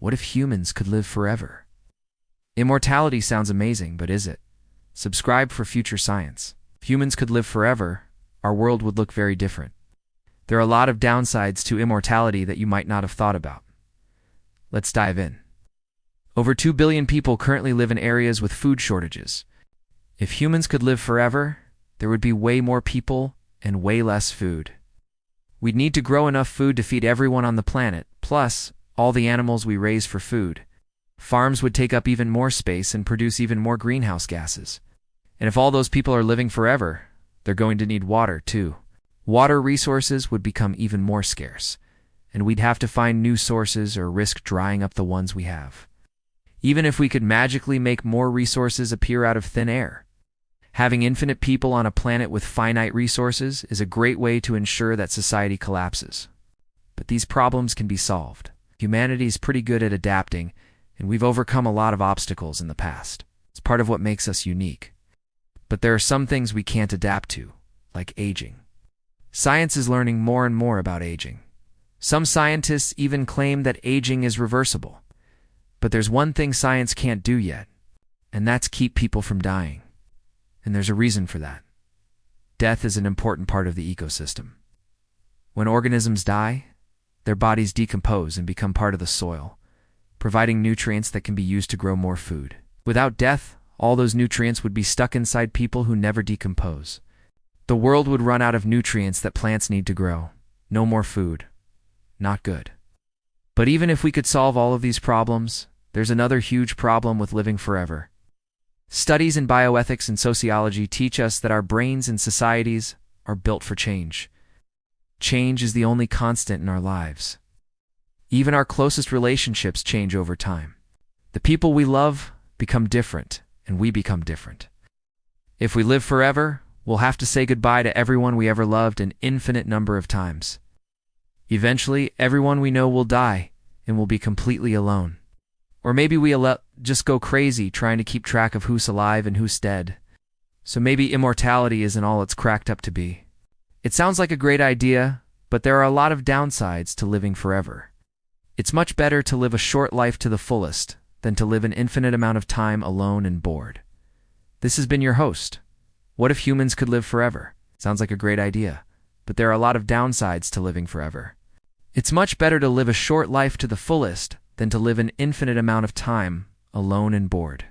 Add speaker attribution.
Speaker 1: What if humans could live forever? Immortality sounds amazing, but is it? Subscribe for future science. If humans could live forever, our world would look very different. There are a lot of downsides to immortality that you might not have thought about. Let's dive in. Over 2 billion people currently live in areas with food shortages. If humans could live forever, there would be way more people and way less food. We'd need to grow enough food to feed everyone on the planet, plus all the animals we raise for food. Farms would take up even more space and produce even more greenhouse gases. And if all those people are living forever, they're going to need water too. Water resources would become even more scarce, and we'd have to find new sources or risk drying up the ones we have. Even if we could magically make more resources appear out of thin air, having infinite people on a planet with finite resources is a great way to ensure that society collapses. But these problems can be solved. Humanity is pretty good at adapting, and we've overcome a lot of obstacles in the past. It's part of what makes us unique. But there are some things we can't adapt to, like aging. Science is learning more and more about aging. Some scientists even claim that aging is reversible. But there's one thing science can't do yet, and that's keep people from dying. And there's a reason for that. Death is an important part of the ecosystem. When organisms die, their bodies decompose and become part of the soil, providing nutrients that can be used to grow more food. Without death, all those nutrients would be stuck inside people who never decompose. The world would run out of nutrients that plants need to grow. No more food. Not good. But even if we could solve all of these problems, there's another huge problem with living forever. Studies in bioethics and sociology teach us that our brains and societies are built for change. Change is the only constant in our lives. Even our closest relationships change over time. The people we love become different, and we become different. If we live forever, we'll have to say goodbye to everyone we ever loved an infinite number of times. Eventually, everyone we know will die, and we'll be completely alone. Or maybe we'll just go crazy trying to keep track of who's alive and who's dead. So maybe immortality isn't all it's cracked up to be. It sounds like a great idea, but there are a lot of downsides to living forever. It's much better to live a short life to the fullest than to live an infinite amount of time alone and bored. This has been your host. What if humans could live forever? Sounds like a great idea, but there are a lot of downsides to living forever. It's much better to live a short life to the fullest than to live an infinite amount of time alone and bored.